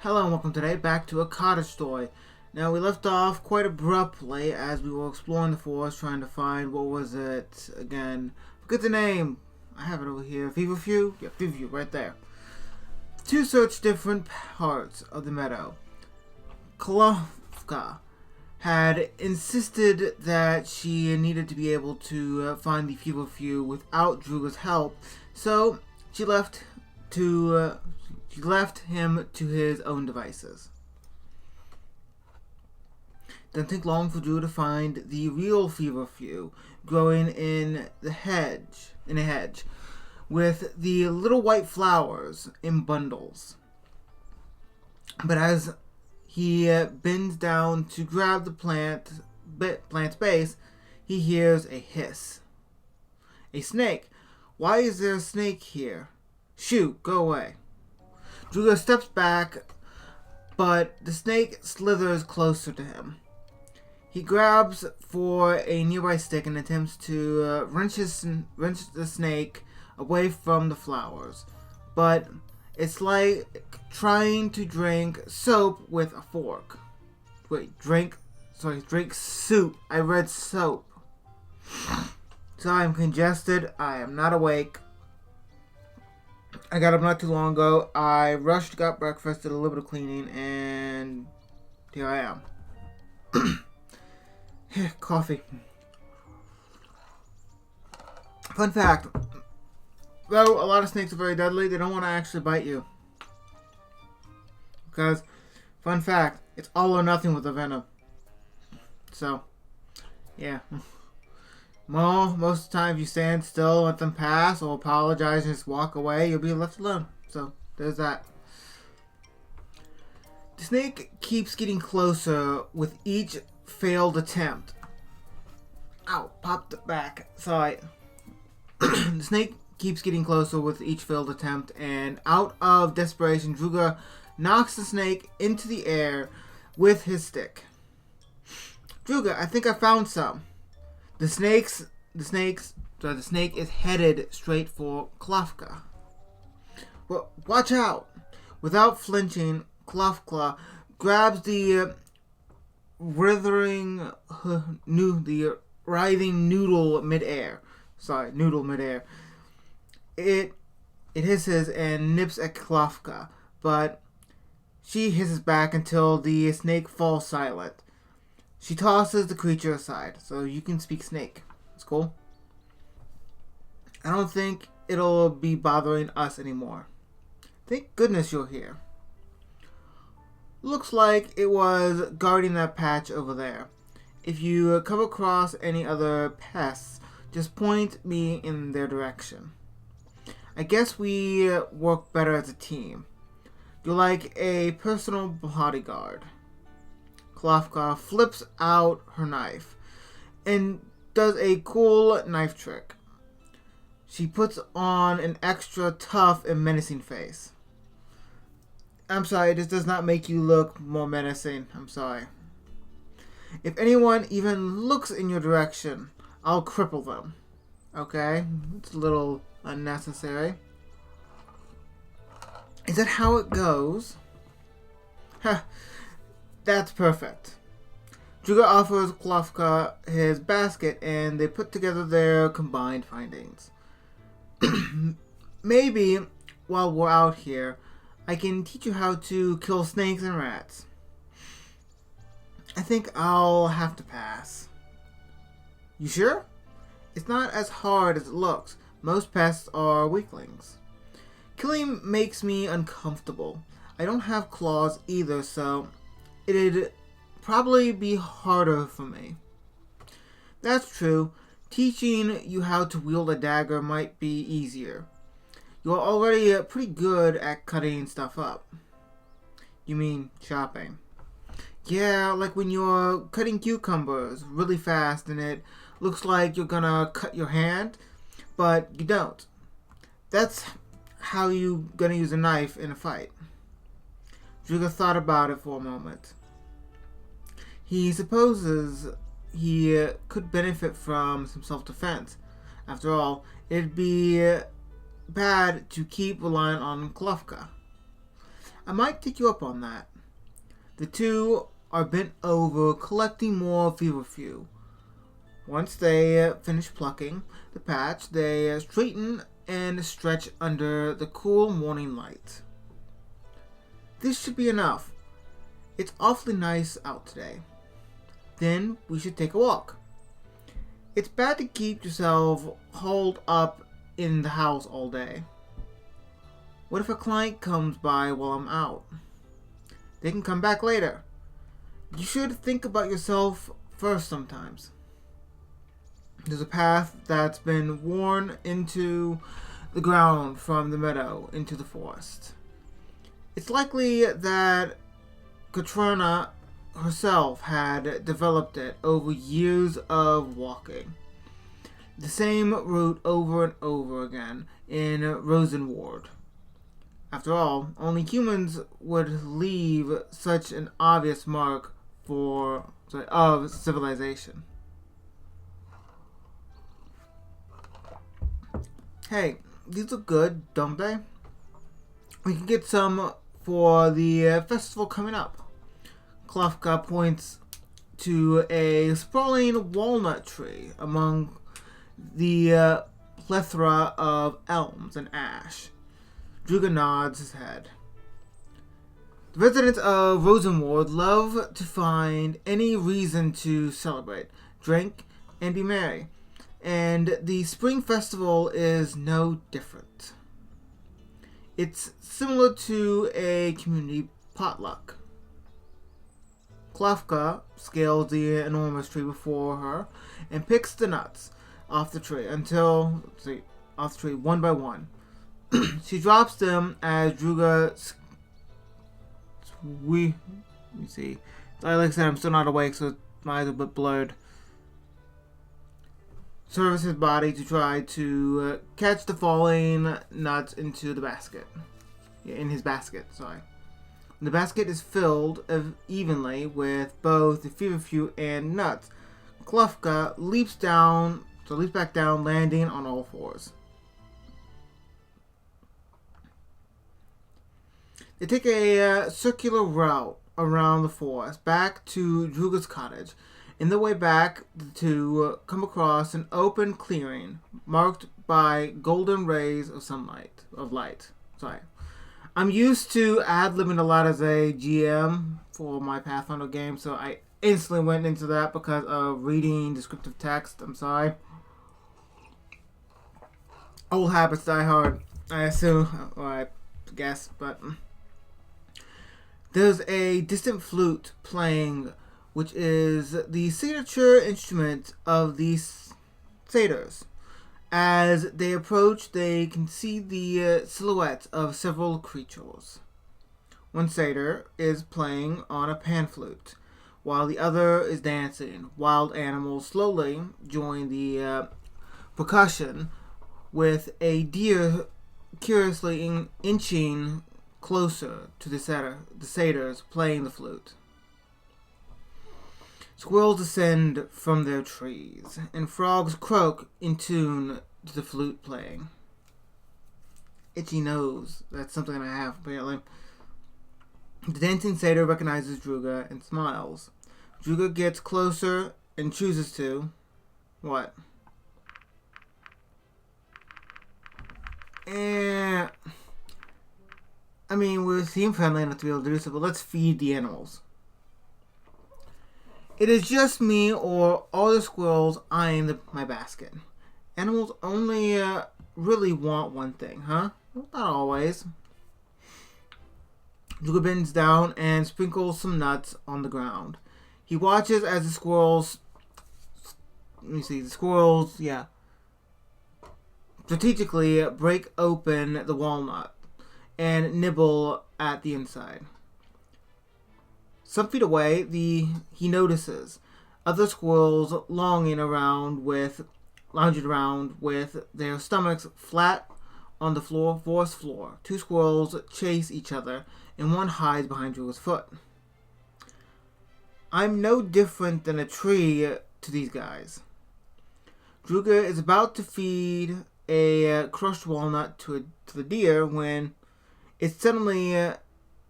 Hello and welcome today back to a cottage story. Now we left off quite abruptly as we were exploring the forest trying to find, what was it again? Forget the name. I have it over here. Feverfew? Yeah, Feverfew right there. To search different parts of the meadow. Klofka had insisted that she needed to be able to find the Feverfew without Druga's help, so she left him to his own devices. Didn't take long for Drew to find the real feverfew growing in a hedge, with the little white flowers in bundles. But as he bends down to grab the plant's base, he hears a hiss. A snake. Why is there a snake here? Shoo, go away. Druga steps back, but the snake slithers closer to him. He grabs for a nearby stick and attempts to wrench the snake away from the flowers. But it's like trying to drink soap with a fork. Wait, drink soup. I read soap. Sorry, I'm congested. I am not awake. I got up not too long ago. I rushed, got breakfast, did a little bit of cleaning, and here I am. Coffee. Fun fact. Though a lot of snakes are very deadly, they don't want to actually bite you. Because, fun fact, it's all or nothing with the venom. So, yeah. Well, most of the time if you stand still, let them pass, or apologize and just walk away, you'll be left alone. So, there's that. The snake keeps getting closer with each failed attempt. Ow, popped it back. Sorry. The snake keeps getting closer with each failed attempt, and out of desperation, Druga knocks the snake into the air with his stick. Druga, I think I found some. The snake is headed straight for Klofka. Well, watch out! Without flinching, Klofka grabs the writhing noodle midair. It hisses and nips at Klofka, but she hisses back until the snake falls silent. She tosses the creature aside, so you can speak snake. It's cool. I don't think it'll be bothering us anymore. Thank goodness you're here. Looks like it was guarding that patch over there. If you come across any other pests, just point me in their direction. I guess we work better as a team. You're like a personal bodyguard. Klofka flips out her knife and does a cool knife trick. She puts on an extra tough and menacing face. I'm sorry, this does not make you look more menacing. I'm sorry. If anyone even looks in your direction, I'll cripple them. Okay? It's a little unnecessary. Is that how it goes? Huh. That's perfect. Druga offers Klofka his basket and they put together their combined findings. Maybe, while we're out here, I can teach you how to kill snakes and rats. I think I'll have to pass. You sure? It's not as hard as it looks. Most pests are weaklings. Killing makes me uncomfortable. I don't have claws either, so it'd probably be harder for me. That's true. Teaching you how to wield a dagger might be easier. You're already pretty good at cutting stuff up. You mean chopping? Yeah, like when you're cutting cucumbers really fast and it looks like you're gonna cut your hand, but you don't. That's how you gonna use a knife in a fight. Druga thought about it for a moment. He supposes he could benefit from some self-defense. After all, it'd be bad to keep relying on Klofka. I might take you up on that. The two are bent over collecting more feverfew. Once they finish plucking the patch, they straighten and stretch under the cool morning light. This should be enough. It's awfully nice out today. Then we should take a walk. It's bad to keep yourself holed up in the house all day. What if a client comes by while I'm out? They can come back later. You should think about yourself first sometimes. There's a path that's been worn into the ground from the meadow into the forest. It's likely that Katrina herself had developed it over years of walking. The same route over and over again in Rosenwald. After all, only humans would leave such an obvious mark of civilization. Hey, these look good, don't they? We can get some for the festival coming up. Klufka points to a sprawling walnut tree among the plethora of elms and ash. Druga nods his head. The residents of Rosenwald love to find any reason to celebrate, drink, and be merry, and the spring festival is no different. It's similar to a community potluck. Klafka scales the enormous tree before her and picks the nuts off the tree one by one. She drops them as Druga. Let me see. Like I said, I'm still not awake, so my eyes are a bit blurred. Serves his body to try to catch the falling nuts into the basket. In his basket, sorry. The basket is filled evenly with both the feverfew and nuts. Klufka leaps back down, landing on all fours. They take a circular route around the forest back to Druga's cottage. In the way back, the two come across an open clearing marked by golden rays of light. Sorry. I'm used to ad-libbing a lot as a GM for my Pathfinder game, so I instantly went into that because of reading descriptive text. I'm sorry. Old habits die hard, I assume, or I guess, but there's a distant flute playing, which is the signature instrument of these satyrs. As they approach, they can see the silhouettes of several creatures. One satyr is playing on a pan flute, while the other is dancing. Wild animals slowly join the percussion, with a deer curiously inching closer to the satyrs playing the flute. Squirrels descend from their trees, and frogs croak in tune to the flute playing. Itchy nose. That's something I have, apparently. The dancing satyr recognizes Druga and smiles. Druga gets closer and chooses to... What? I mean, we seem friendly enough to be able to do so, but let's feed the animals. It is just me or all the squirrels eyeing my basket. Animals only really want one thing, huh? Well, not always. Druga bends down and sprinkles some nuts on the ground. He watches as the squirrels strategically break open the walnut and nibble at the inside. Some feet away, he notices other squirrels lounging around with their stomachs flat on the forest floor. Two squirrels chase each other, and one hides behind Druga's foot. I'm no different than a tree to these guys. Druga is about to feed a crushed walnut to the deer when it suddenly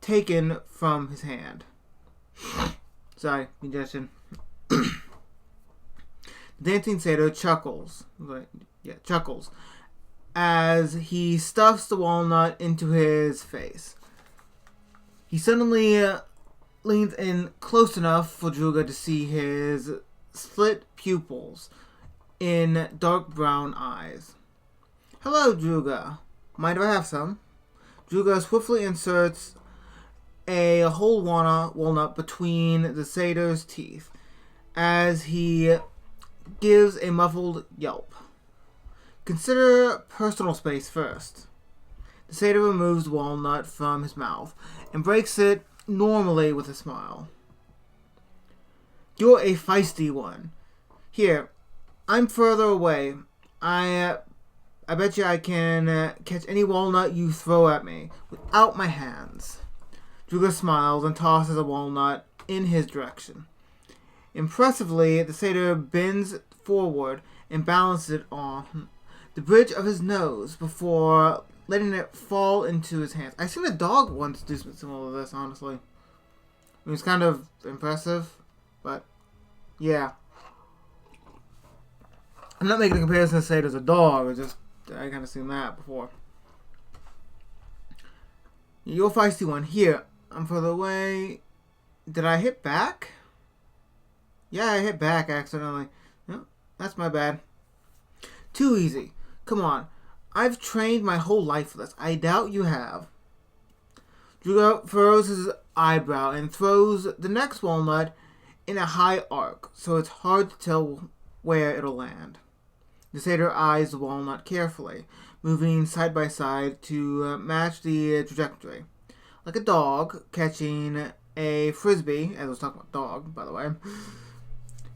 taken from his hand. Sorry, congestion. The dancing satyr chuckles. Chuckles as he stuffs the walnut into his face. He suddenly leans in close enough for Druga to see his slit pupils in dark brown eyes. Hello, Druga. Mind if I have some? Druga swiftly inserts a whole walnut between the satyr's teeth as he gives a muffled yelp. Consider personal space first. The satyr removes the walnut from his mouth and breaks it normally with a smile. You're a feisty one. Here, I'm further away. I bet you I can catch any walnut you throw at me without my hands. Druga smiles and tosses a walnut in his direction. Impressively, the satyr bends forward and balances it on the bridge of his nose before letting it fall into his hands. I've seen a dog once do similar to this, honestly. I mean, it's kind of impressive, but yeah. I'm not making a comparison to say there's a dog, it's just I kind of seen that before. You're a feisty one. Here, I'm further away. Did I hit back? Yeah, I hit back accidentally. No, that's my bad. Too easy. Come on. I've trained my whole life for this. I doubt you have. Druga furrows his eyebrow and throws the next walnut in a high arc, so it's hard to tell where it'll land. The satyr eyes the walnut carefully, moving side by side to match the trajectory. Like a dog catching a frisbee, as I was talking about dog, by the way,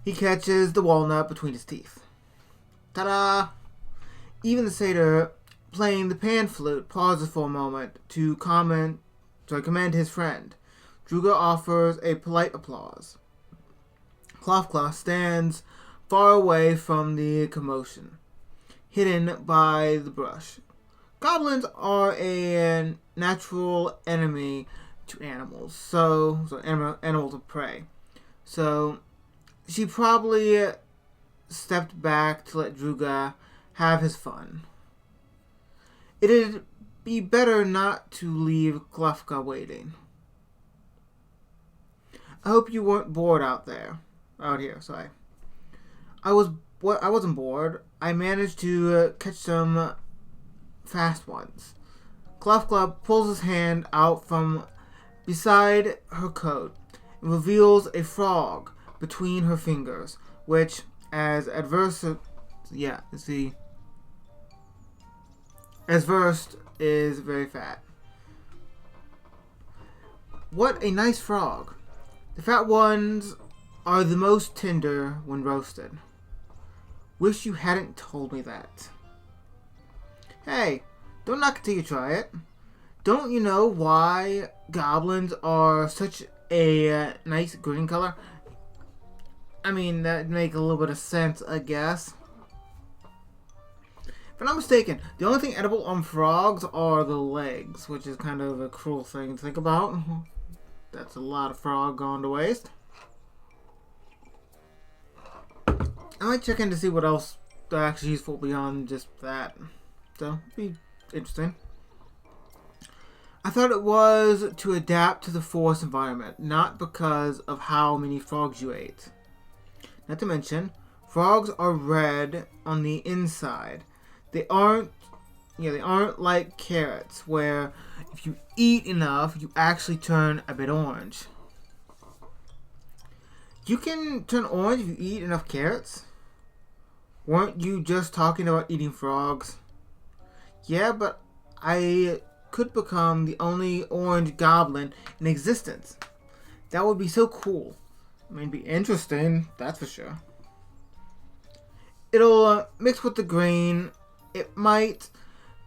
he catches the walnut between his teeth. Ta-da! Even the satyr playing the pan flute pauses for a moment to commend his friend. Druga offers a polite applause. Cloth stands far away from the commotion, hidden by the brush. Goblins are a natural enemy to animals, animals of prey. So she probably stepped back to let Druga have his fun. It'd be better not to leave Klefka waiting. I hope you weren't bored out here, sorry. I wasn't bored. I managed to catch some fast ones. Klefka pulls his hand out from beside her coat and reveals a frog between her fingers, which, as versed is very fat. What a nice frog. The fat ones are the most tender when roasted. Wish you hadn't told me that. Hey, don't knock it till you try it. Don't you know why goblins are such a nice green color? I mean, that'd make a little bit of sense, I guess. If I'm not mistaken, the only thing edible on frogs are the legs, which is kind of a cruel thing to think about. That's a lot of frog gone to waste. I might check in to see what else they're actually useful beyond just that. So, it'd be interesting. I thought it was to adapt to the forest environment, not because of how many frogs you ate. Not to mention, frogs are red on the inside. They aren't like carrots, where if you eat enough, you actually turn a bit orange. You can turn orange if you eat enough carrots? Weren't you just talking about eating frogs? Yeah, but I could become the only orange goblin in existence. That would be so cool. I mean, it'd be interesting, that's for sure. It'll mix with the green. It might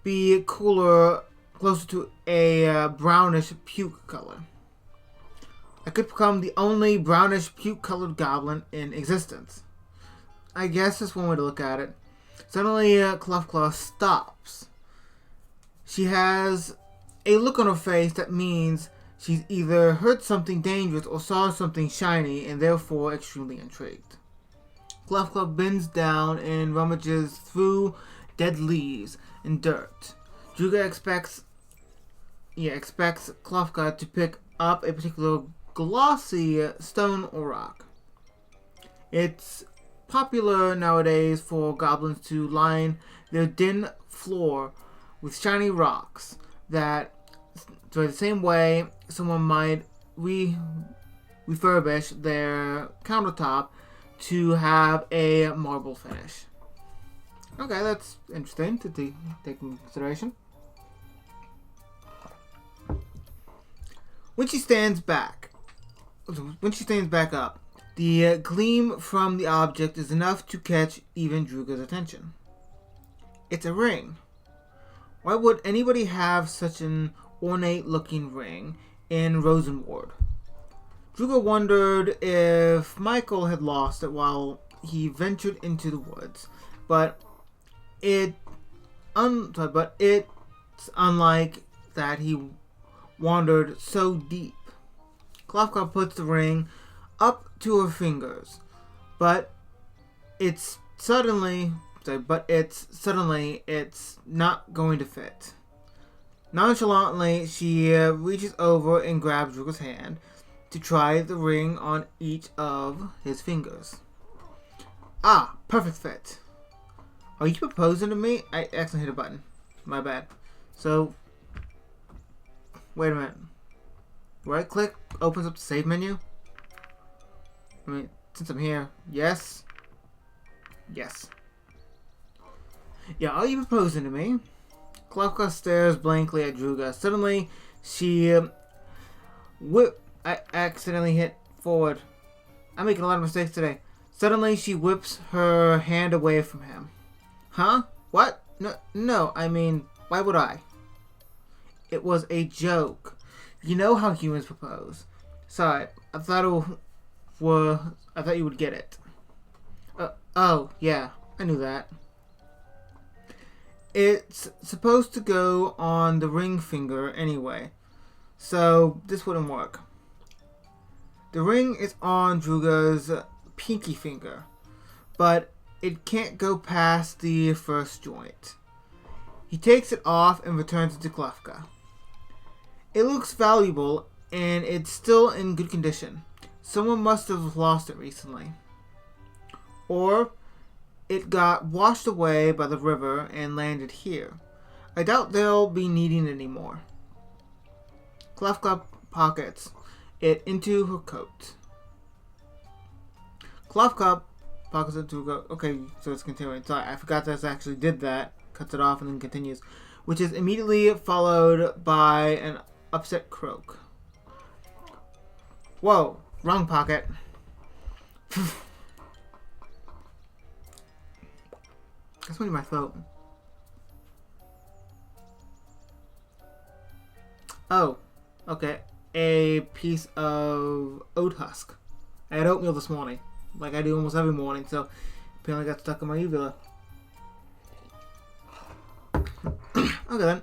be cooler, closer to a brownish puke color. I could become the only brownish puke-colored goblin in existence. I guess that's one way to look at it. Suddenly, Cluffclaw stops. She has a look on her face that means She's either heard something dangerous or saw something shiny and therefore extremely intrigued. Cluff bends down and rummages through dead leaves and dirt. Druga expects Klofka to pick up a particular glossy stone or rock. It's popular nowadays for goblins to line their den floor with shiny rocks that, so the same way someone might refurbish their countertop to have a marble finish. Okay, that's interesting to take into consideration. When she stands back up, the gleam from the object is enough to catch even Druga's attention. It's a ring. Why would anybody have such an ornate-looking ring in Rosenward? Druga wondered if Michael had lost it while he ventured into the woods, but it's unlike that he wandered so deep. Klofka puts the ring up to her fingers, but it's suddenly not going to fit. Nonchalantly, she reaches over and grabs Druga's hand to try the ring on each of his fingers. Ah, perfect fit. Are you proposing to me? I accidentally hit a button. My bad. So, wait a minute. Right click opens up the save menu. I mean, since I'm here, yes. Yes. Yeah, are you proposing to me? Klofka stares blankly at Druga. Suddenly, she I accidentally hit forward. I'm making a lot of mistakes today. Suddenly, she whips her hand away from him. Huh? What? No, I mean, why would I? It was a joke. You know how humans propose. Sorry, I thought you would get it. Oh, yeah, I knew that. It's supposed to go on the ring finger anyway, so this wouldn't work. The ring is on Druga's pinky finger, but it can't go past the first joint. He takes it off and returns it to Klofka. It looks valuable, and it's still in good condition. Someone must have lost it recently. Or it got washed away by the river and landed here. I doubt they'll be needing it anymore. Klofka pockets it into her coat. Klofka pockets it into her coat. Okay, so it's continuing. Sorry, I forgot that I actually did that. Cuts it off and then continues. Which is immediately followed by an upset croak. Whoa, wrong pocket. That's only my throat. Oh, okay. A piece of oat husk. I had oatmeal this morning, like I do almost every morning, so apparently got stuck in my uvula. Okay then.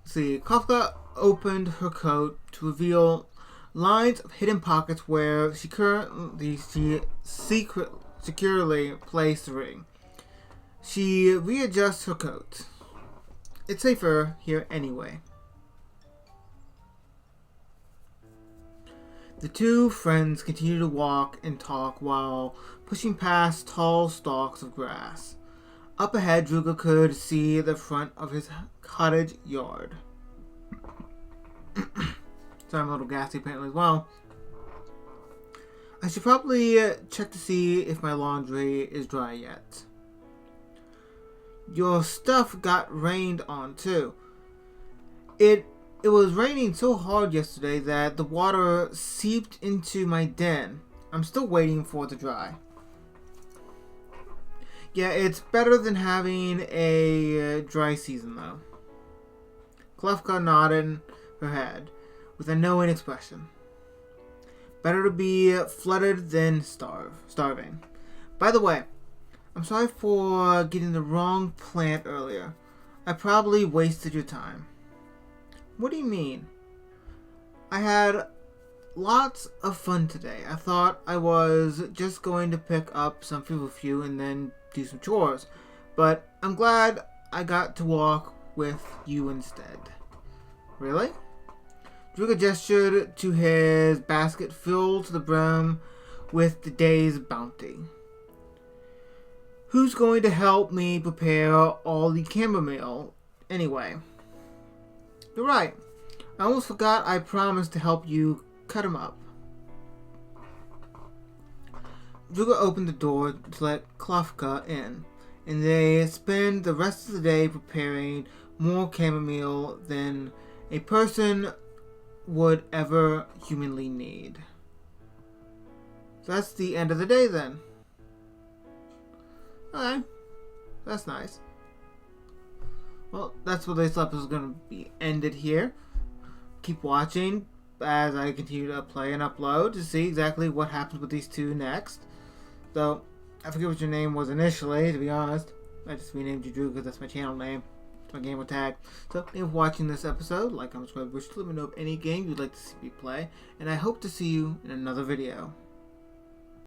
Let's see, Klofka opened her coat to reveal lines of hidden pockets where she securely placed the ring. She readjusts her coat. It's safer here anyway. The two friends continue to walk and talk while pushing past tall stalks of grass. Up ahead, Druga could see the front of his cottage yard. Sorry, I'm a little gassy apparently as well. I should probably check to see if my laundry is dry yet. Your stuff got rained on too. It was raining so hard yesterday that the water seeped into my den. I'm still waiting for it to dry. Yeah, it's better than having a dry season though. Klofka nodded her head with a knowing expression. Better to be flooded than starving. By the way, I'm sorry for getting the wrong plant earlier. I probably wasted your time. What do you mean? I had lots of fun today. I thought I was just going to pick up some feverfew and then do some chores, but I'm glad I got to walk with you instead. Really? Druga gestured to his basket filled to the brim with the day's bounty. Who's going to help me prepare all the chamomile anyway? You're right. I almost forgot I promised to help you cut him up. Druga opened the door to let Klafka in, and they spend the rest of the day preparing more chamomile than a person would ever humanly need. So that's the end of the day then. Okay, that's nice. Well, that's where this episode is going to be ended here. Keep watching as I continue to play and upload to see exactly what happens with these two next. Though, I forget what your name was initially, to be honest. I just renamed you Drew because that's my channel name. It's my gamer tag. So, thank you for watching this episode. Like, comment, subscribe, wish to let me know of any game you'd like to see me play. And I hope to see you in another video.